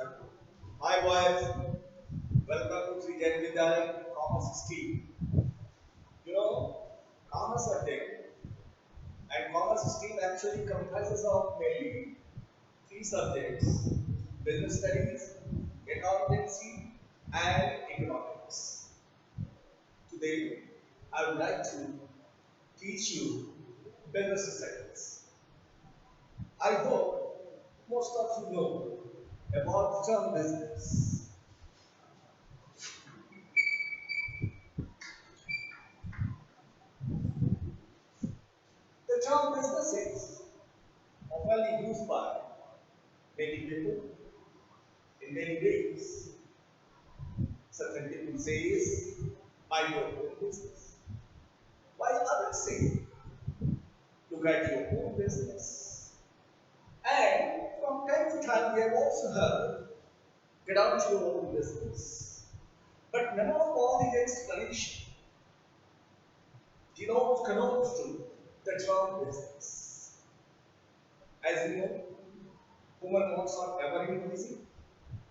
Hi boys, welcome to Sri Jain Vidyalaya Commerce Stream. You know, commerce subject and commerce stream actually comprises of mainly three subjects: business studies, accountancy, and economics. Today, I would like to teach you business studies. I hope most of you know about the term business. The term business is often used by many people in many ways. Certain people say, mind your own business. While others say, look at your own business. And from time to time, we have also heard, get out your own business. But none of all these explanations connotes to the term business. As you know, human wants are ever increasing,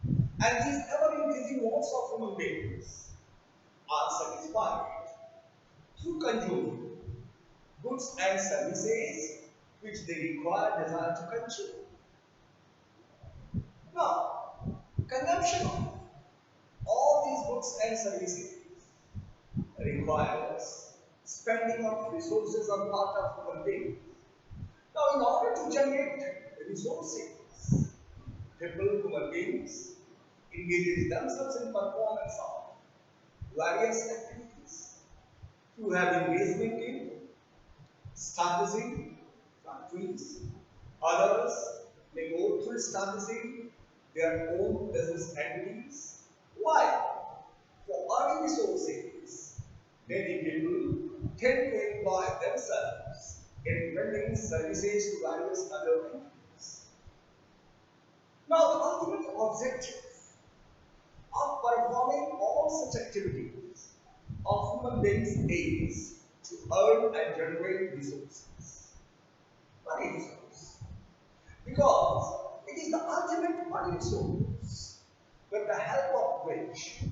and these ever increasing wants of human beings are satisfied through consuming goods and services which they require desire to consume. Now, consumption of all these goods and services requires spending of resources on part of human beings. Now, in order to generate resources, people, human beings, engage themselves in performance of various activities to have engagement in establishing factories. Others may go through establishing their own business entities. Why? For earning resources, many people tend to employ themselves in rendering services to various other entities. Now, the ultimate objective of performing all such activities of human beings is to earn and generate resources. Money resource. Because it is the ultimate money resource with the help of which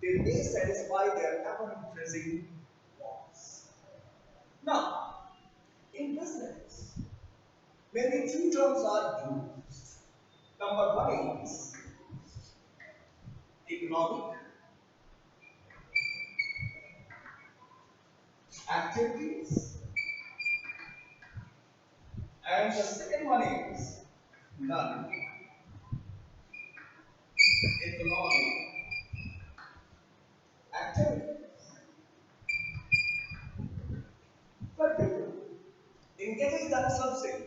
they may satisfy their ever increasing wants. Now, in business, many two terms are used. Number one is economic activities, and the second one is non economic activities. But people engage themselves in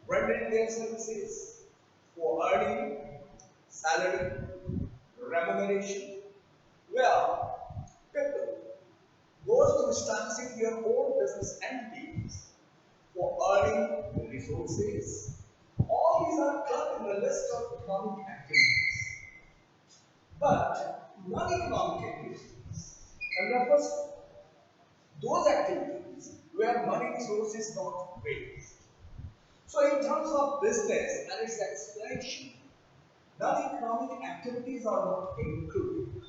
rendering their services for earning salary, remuneration, where people goes to establishing their own business entities for earning resources. All these are clubbed in the list of economic activities. But non-economic activities and refers to those activities where money resource is not raised. So in terms of business and its explanation, non-economic activities are not included.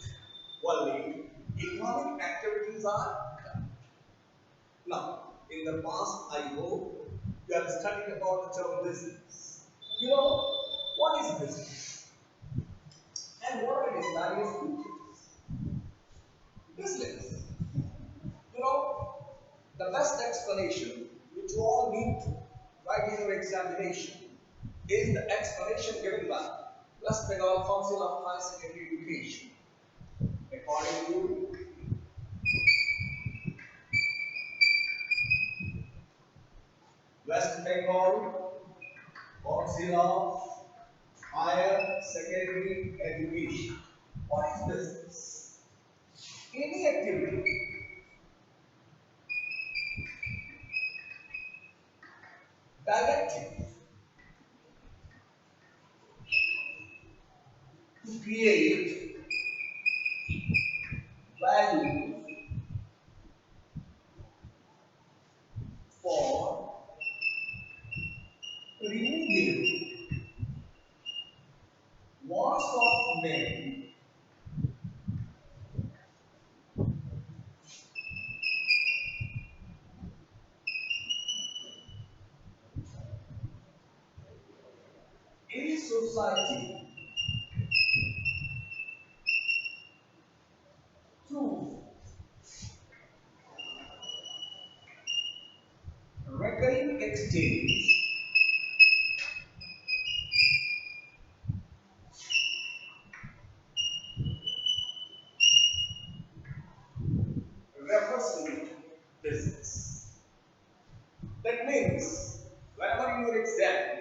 Only economic activities are covered. Now, in the past, I hope you have studied about the term business. You know, what is business? And what are its various features? Business. You know, the best explanation which you all need to write in your examination is the explanation given by West Bengal Council of Higher Secondary Education. According to West Bengal Council of Higher Secondary Education. What is business? Any activity directed to create value for removing In society, through recurring exchange refers to business. That means whenever in your exam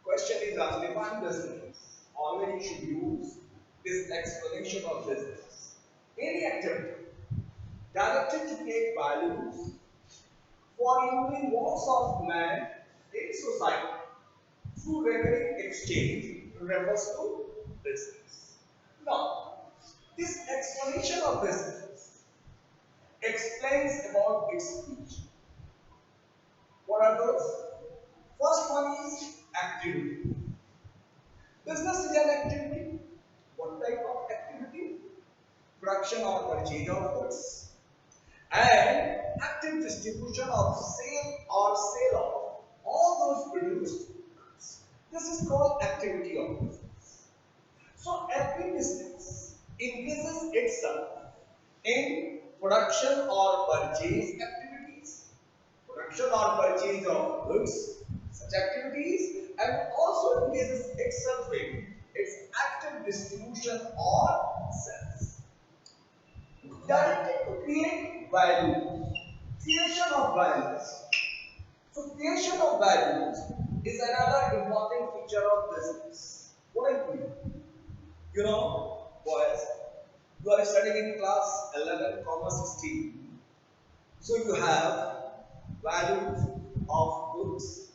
question is asked define business, already you should use this explanation of business. Any activity directed to create values for improving wants of man in society through recurring exchange refers to business. Now, this explanation of business explains about its features. What are those? First one is activity. Business is an activity. What type of activity? Production or purchase of goods and active distribution of sale of all those produced goods. This is called activity of business. So every business engages itself in production or purchase activities, production or purchase of goods, such activities, and also engages itself in its active distribution or sales. Directed to create value, creation of values. So creation of values is another important feature of business. What I mean? You know, boys, you are studying in class 11, commerce stream. So you have values of books,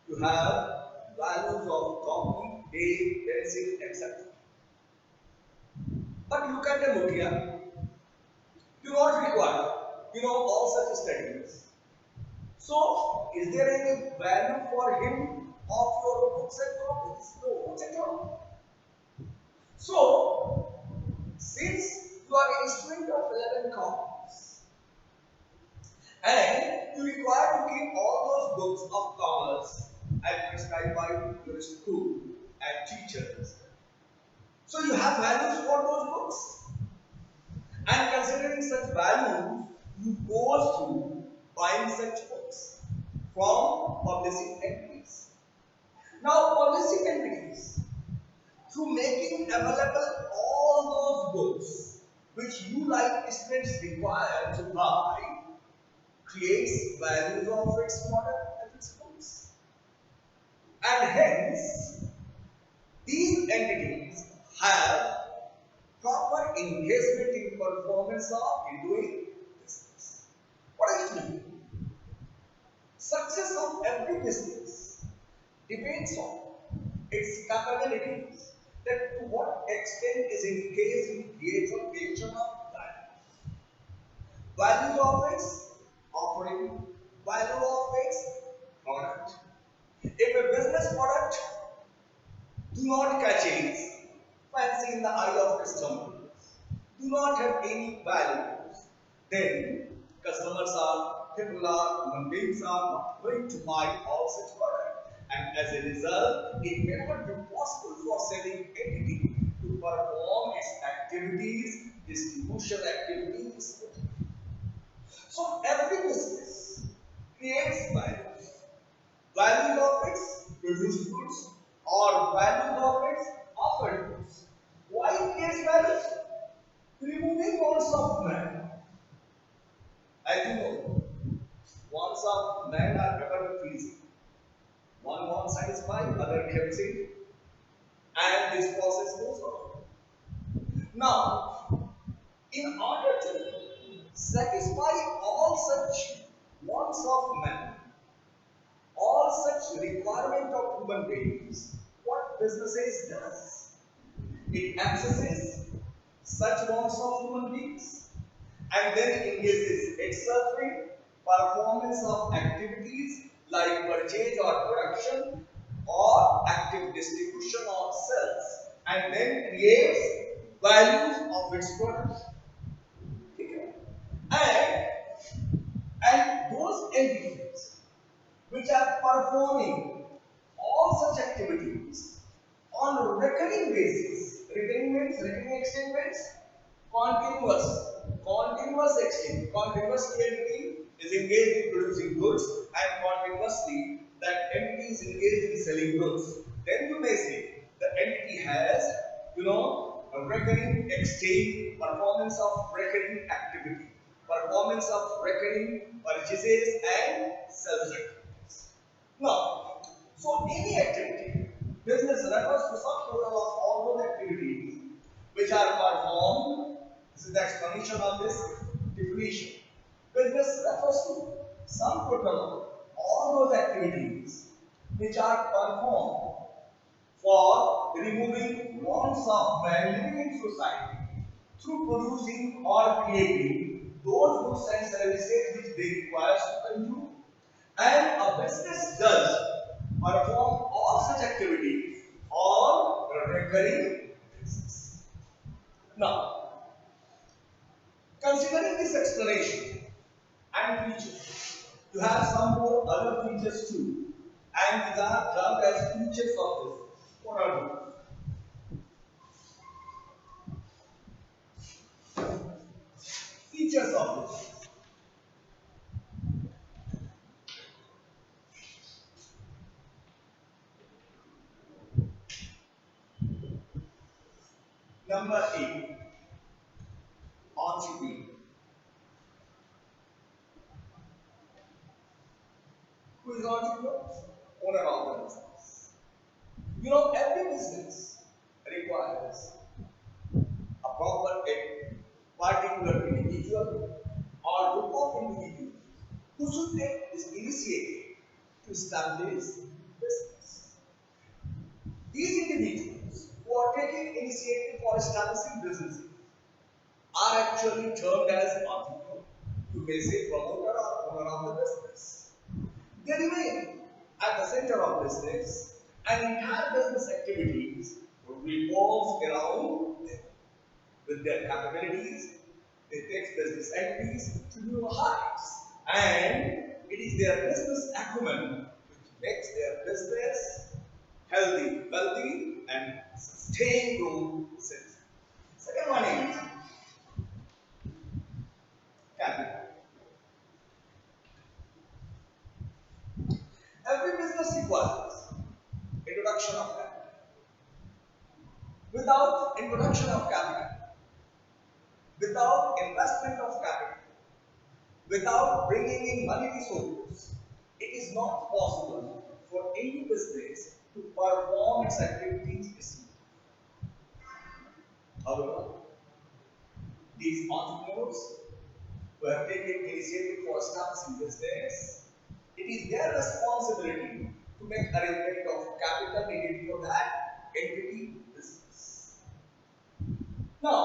you have values of copy, tape, pencil, etc. But look at the Nokia, do not require, all such studies. So, is there any value for him of your books and copies? No, not at all. So, since you are a student of 11 commerce and you require to keep all those books of commerce as prescribed by your school and teachers, so you have values for those books. And considering such values, you go through buying such books from publishing entities. Now, publishing entities, through making available all those books which you like students require to buy, creates values of its product and its books. And hence, these entities have proper engagement in performance of in doing business. What does it mean? Success of every business depends on its capabilities, that to what extent is engaged in creation of value of its offering, value of its product. If a business product do not catch fancy in the eye of customers, do not have any values, then people are, human beings are not going to buy all such product. And as a result, it may not be possible for selling entity to perform its activities, distribution activities. So every business creates values. Value of its produced goods or value of its offered goods. Why it creates values? Removing wants of man. As you know, wants of man are ever increasing. One wants satisfied, other gives it, and this process goes on. Now, in order to satisfy all such wants of man, all such requirement of human beings, what businesses does? It accesses such wants of human beings and then engages itself in performance of activities like purchase or production or active distribution or sales and then creates values of its products. Okay. And, and those entities which are performing all such activities on recurring basis. Recurring means recurring exchange means continuous. Continuous exchange. Continuously entity is engaged in producing goods and continuously that entity is engaged in selling goods. Then you may say the entity has, a recurring exchange, performance of recurring activity, performance of recurring purchases and sales activities. Now, so any activity, business refers to some total of all those activities which are performed. This is the explanation of this definition. Business refers to some total of all those activities which are performed for removing wants of man living in society through producing or creating those goods and services which they require to consume. And a business does perform all such activities on a recurring basis. Now, considering this explanation and features, you have some more other features too, and these are termed as features of this. What are these? Features of this. Number 8, entrepreneur. Who is entrepreneur? Owner of the business. Every business requires a proper particular individual or group of individuals who should take this initiative to establish business. These individuals who are taking initiative for establishing businesses are actually termed as entrepreneur. You may say promoter or owner of the business. They remain at the center of business and entire business activities revolves around them. With their capabilities, they take business entities to new heights. And it is their business acumen which makes their business healthy, wealthy, and sustained growth. Second one is capital. Every business requires introduction of capital. Without introduction of capital, without investment of capital, without bringing in money resources, it is not possible for any business to perform its activities smoothly. However, these entrepreneurs who have taken initiative for establishing business, it is their responsibility to make arrangement of capital needed for that entity business. Now,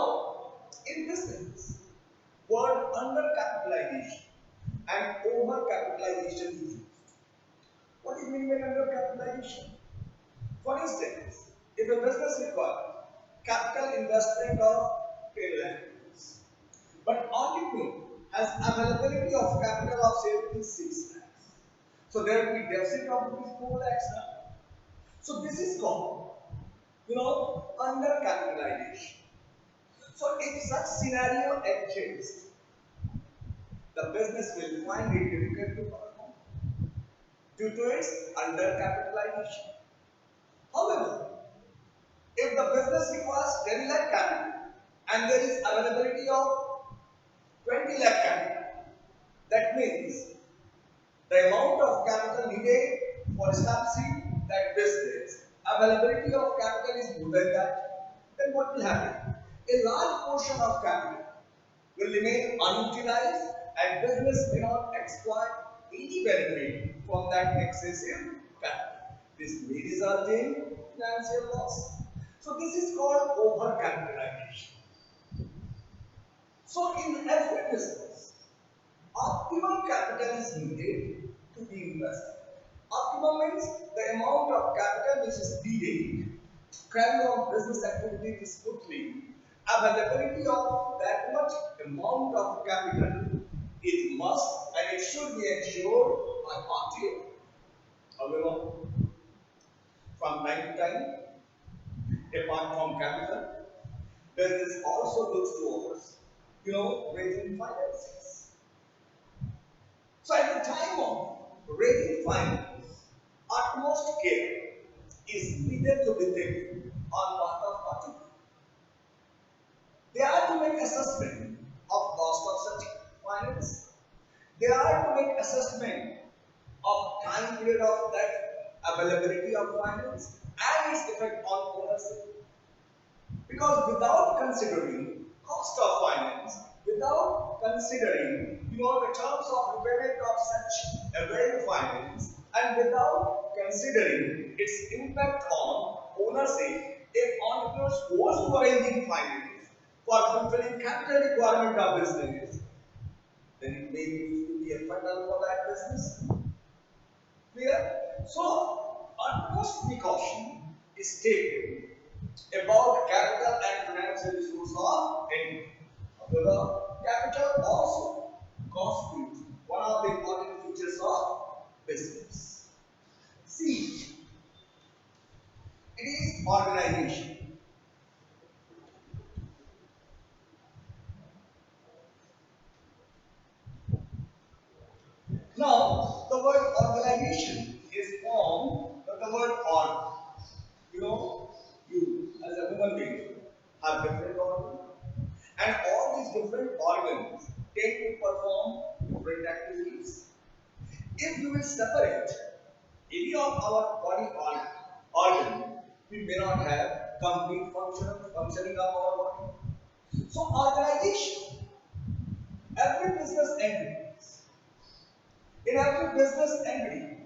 in business, word undercapitalization and overcapitalization is used. What is meant by undercapitalization? For instance, if a business requires capital investment of 10 lakh rupees, but entrepreneur has availability of capital of say rupees 6 lakhs, so there will be deficit of rupees 4 lakhs now. So this is called, undercapitalization. So if such scenario exists, the business will find it difficult to perform due to its undercapitalization. However, if the business requires 10 lakh capital and there is availability of 20 lakh capital, that means the amount of capital needed for establishing that business, availability of capital is more than that, then what will happen? A large portion of capital will remain unutilized and business may not exploit any benefit from that excessive capital. This may result in financial loss. So this is called overcapitalization. So in every business, optimum capital is needed to be invested. Optimum means the amount of capital which is needed to carry on business activities smoothly. Availability of that much amount of capital is must and it should be ensured by RTA. However, from time to time, apart from capital, business also looks towards, raising finances. So at the time of raising finance, utmost care is needed to be taken on part of party. They are to make assessment of cost of such finance. They are to make assessment of time period of that availability of finance and its effect on ownership. Because without considering cost of finance, without considering the terms of repayment of such available finance, and without considering its impact on ownership, if entrepreneurs goes to arranging finance for fulfilling capital requirement of business, then it may used to be a funnel for that business. Clear? So, utmost precaution is taken about capital and financial resource of any. However, capital also constitutes one of the important features of business. C. It is organization. Now, the word organization is formed from the word org. You as a human being have different organs, and all these different organs tend to perform different activities. If you will separate any of our body organ, we may not have complete functioning of our body. So organization, every business entity, in every business entity,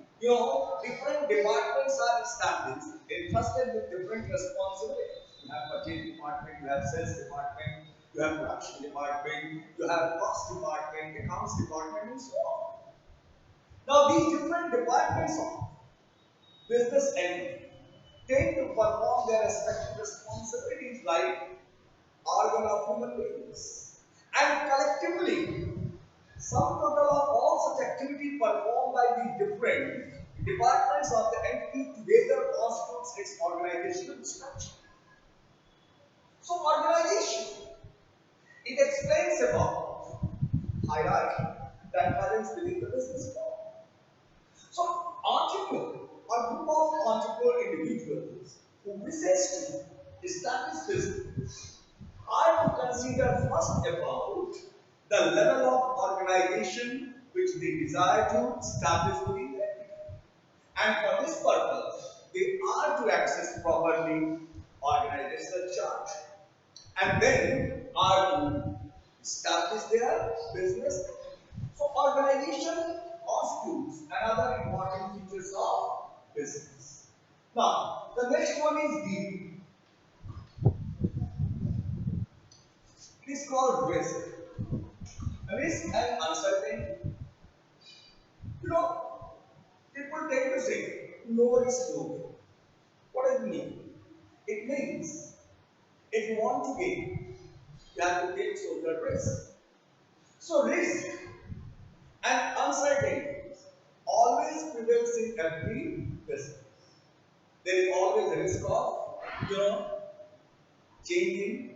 different departments are established, entrusted with different responsibilities. You have purchase department, you have sales department, you have production department, you have cost department, accounts department, and so on. Now, these different departments of business entity tend to perform their respective responsibilities like organ of human beings. And collectively, sum total of all such activity performed by the different departments of the entity together constitutes its organizational structure. So, organization, it explains about hierarchy that happens within the business model. So, entrepreneur or group of entrepreneur individuals who wishes to establish business are to consider first about the level of organization which they desire to establish within them. And for this purpose, they are to access properly organizational chart and then are to establish their business. So organization constitutes another important features of business. Now, the next one is the it is called risk. Risk and uncertainty. You know, people tend to say no risk, no gain. What does it mean? It means if you want to gain, you have to take social risk. So risk and uncertainty always prevails in every business. There is always a risk of, changing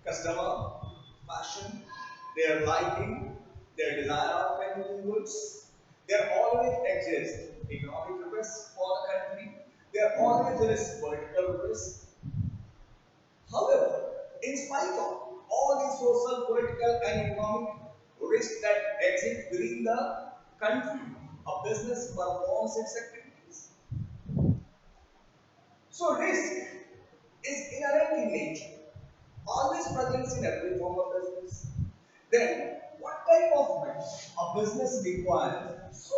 customer fashion, their liking, their desire of pending goods. There always exists economic risk for the country. There always is political risk. However, in spite of all the social, political, and economic risks that exist within the country, a business performs its activities. So, risk is inherent in nature, always present in every form of business. Then, what type of risk a business requires? So,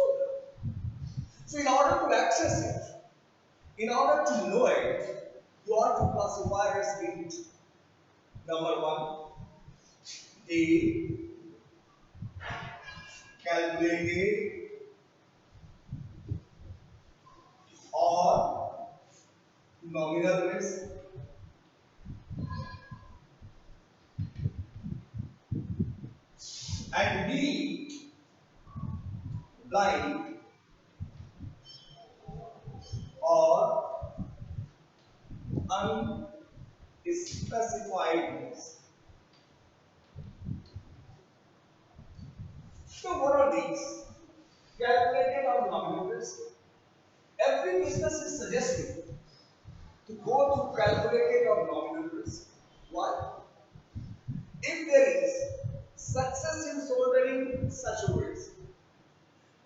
in order to access it, in order to know it, you are to classify risk into number one, A, calculated or nominal risk, and B, blind or unspecifiedness. So what are these? Calculated or nominal risk. Every business is suggested to go to calculated or nominal risk. Why? If there is success in shouldering such a risk,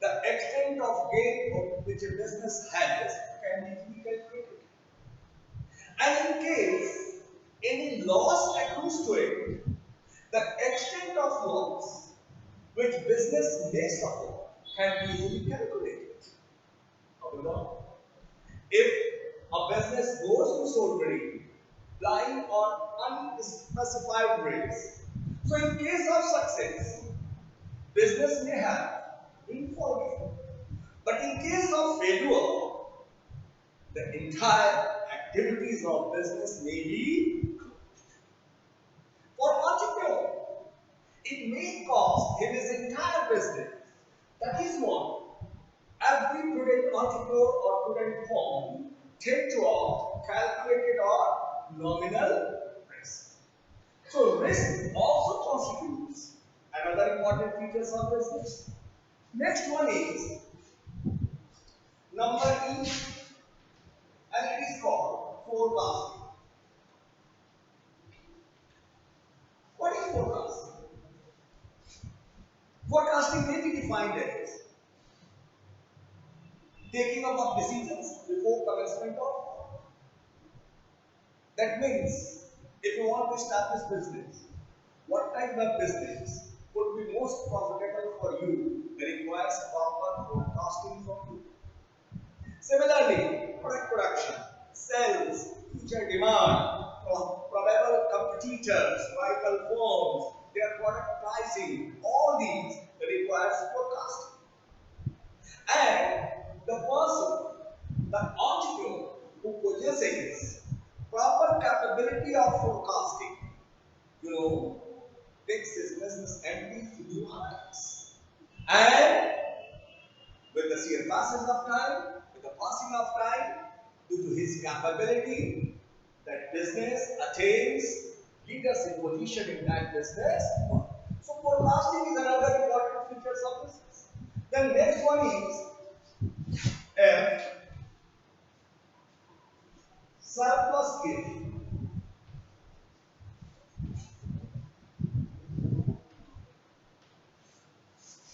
the extent of gain which a business has can be calculated. And in case any loss accrues to it, the extent of loss which business may suffer can be easily calculated. However, if a business goes to soldering, blind or unspecified risk, so in case of success, business may have been forgiven. But in case of failure, the entire activities of business may be for entrepreneur. It may cost him his entire business. That is what every prudent entrepreneur or prudent firm take to opt calculated or nominal risk. So risk also constitutes another important features of business. Next one is number E, and it is called forecasting. What is forecasting? Forecasting may be defined as taking up of decisions before commencement of. That means if you want to establish business, what type of business would be most profitable for you requires proper forecasting from you. Similarly, product production, sales, future demand, probable competitors, rival firms, their product pricing, all these requires forecasting. And the person, the entrepreneur who possesses proper capability of forecasting, takes his business entities to new heights. And with the sheer passage of time, with the passing of time, due to his capability, that business attains leadership position in that business. So forecasting is another important feature of business. The next one is surplus gain.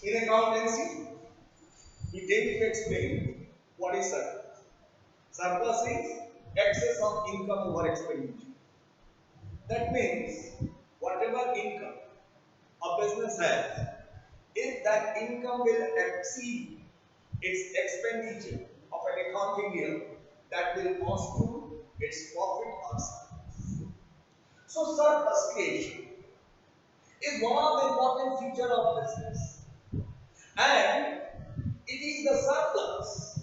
In accountancy, we tend to explain what is surplus. Surplus is excess of income over expenditure. That means whatever income a business has, if that income will exceed its expenditure of an accounting year, that will constitute its profit or surplus. So surplus creation is one of the important features of business. And it is the surplus,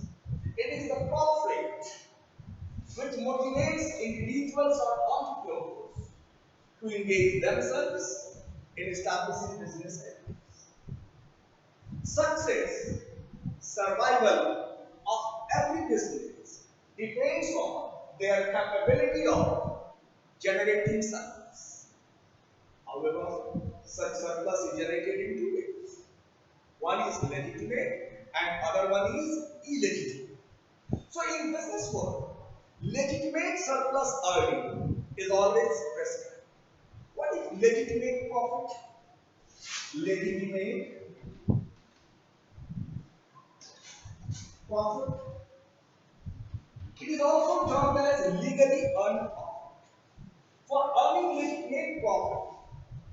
it is the profit which motivates individuals or entrepreneurs to engage themselves in establishing business activities. Success, survival of every business depends on their capability of generating surplus. However, such surplus is generated in two ways. One is legitimate and other one is illegitimate. So in business world, legitimate surplus earning is always present. What is legitimate profit? Legitimate profit. It is also termed as legally earned profit. For earning legitimate profit,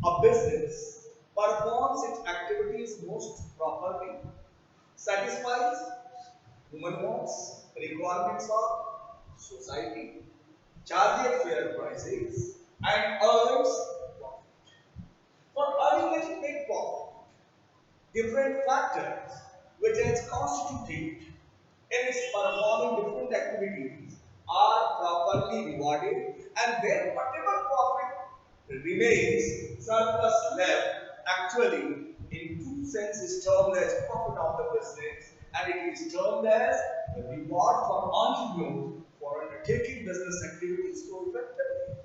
a business performs its activities most properly, satisfies human wants, requirements of society, charges fair prices, and earns profit. For earning legitimate profit, different factors which is constituted in its performing different activities are properly rewarded, and then whatever profit remains surplus left actually in true sense is termed as profit of the business, and it is termed as the reward for entrepreneurs for undertaking business activities to effectively.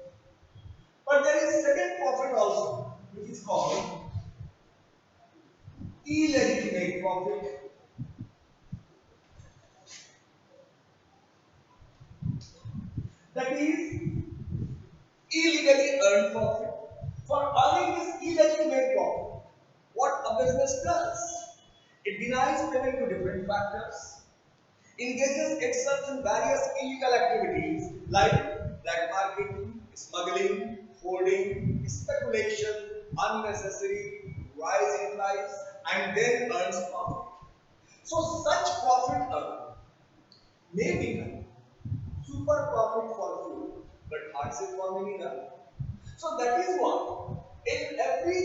But there is second profit also, which is called illegitimate profit. That is illegally earned profit. For earning this illegitimate profit, what a business does, it denies payment to different factors, engages itself in various illegal activities like black marketing, smuggling, hoarding, speculation, unnecessary rise in price, and then earns profit. So such profit earned may become super profit for you, but hardship for many others. So that is what in every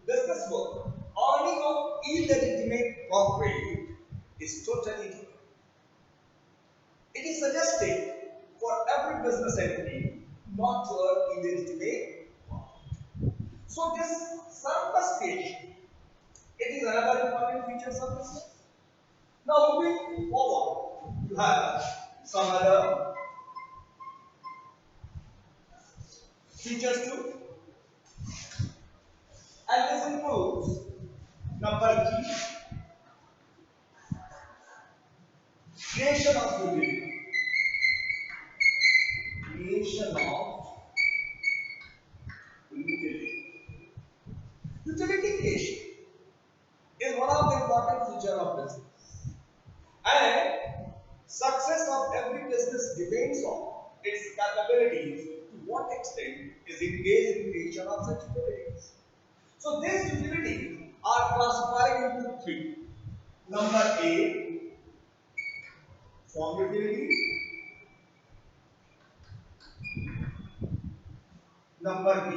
business world, earning of illegitimate profit is totally different. It is suggested for every business entity not to earn illegitimate profit. So this surplus cash, it is another important feature of business. Now moving forward, you have some other features too, and this includes number three, creation of utility. Creation of utility. Utility creation is one of the important features of business. And success of every business depends on its capabilities to what extent is engaged in creation of such utilities. So these utilities are classified into three. Number A, form utility. Number B,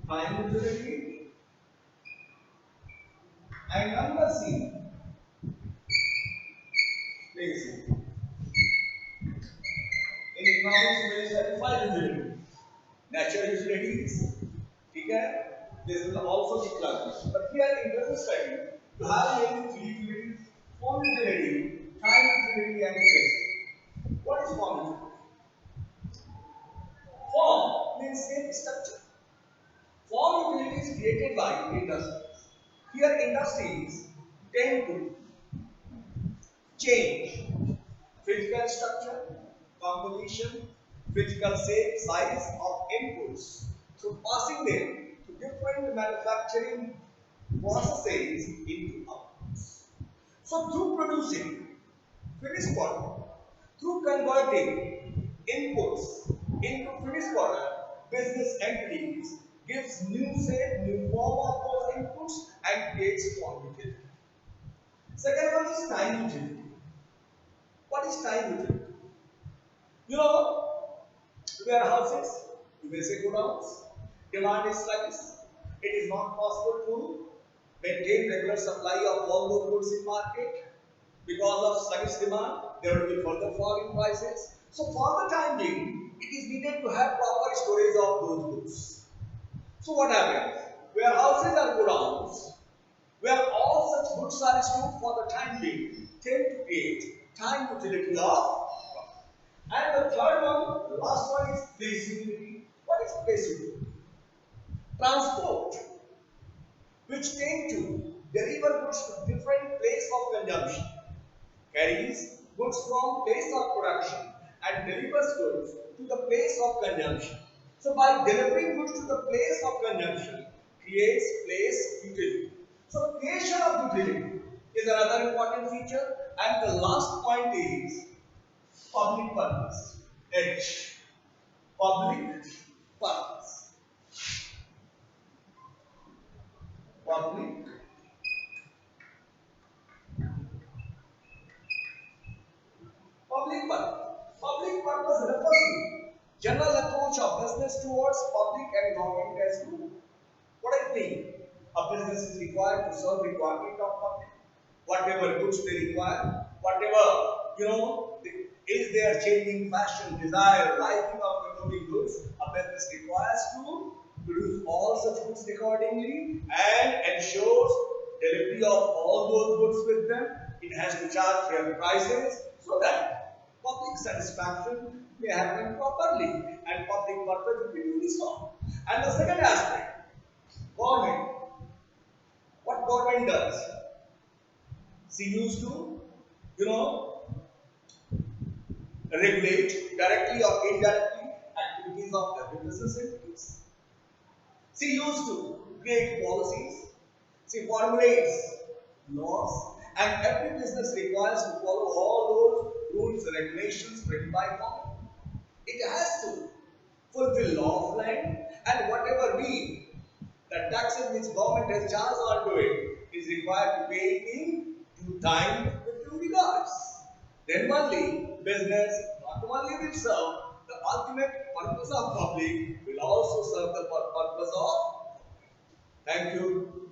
time utility. And number C, place. In economics, we certify utility. Natural utilities, ठीक है? This will also be classified. But here in business study, you have only three utilities: form utility, time utility, and place. What is form utility? Form means same structure. Form utility is created by industries. Here industries tend to change physical structure, composition, physical shape, size of inputs through passing them to different manufacturing processes into outputs. So through producing finished product, through converting inputs into finished product, business entities gives new shape, new form of those inputs and creates form utility. Second one is time utility. What is time utility? You know, warehouses, you may say godowns, demand is sluggish. It is not possible to maintain regular supply of all those goods in market. Because of sluggish demand, there will be further fall in prices. So for the time being, it is needed to have proper storage of those goods. So what happens? Warehouses are godowns where all such goods are stored for the time being tend to create time utility of. And the third one, the last one is place utility. What is place utility? Transport, which tend to deliver goods to different place of consumption, carries goods from place of production and delivers goods to the place of consumption. So by delivering goods to the place of consumption, creates place utility. So creation of utility is another important feature, and the last point is public purpose. H. Public purpose. Public Public purpose. Public purpose refers to general approach of business towards public and government as group. What I mean? A business is required to serve requirement of public. Whatever goods they require, whatever is their changing fashion, desire, liking of consuming goods, a business requires to produce all such goods accordingly and ensures delivery of all those goods with them. It has to charge fair prices so that public satisfaction may happen properly and public purpose will be duly solved. And the second aspect, government. What government does? She used to, you know, regulate directly or indirectly activities of every business entities. She used to create policies. She formulates laws, and every business requires to follow all those rules and regulations written by government. It has to fulfill law of land, and whatever be the taxes which government has charged onto it is required to pay it in due time with due regards. Then only business not only will serve the ultimate purpose of public, will also serve the purpose of. Thank you.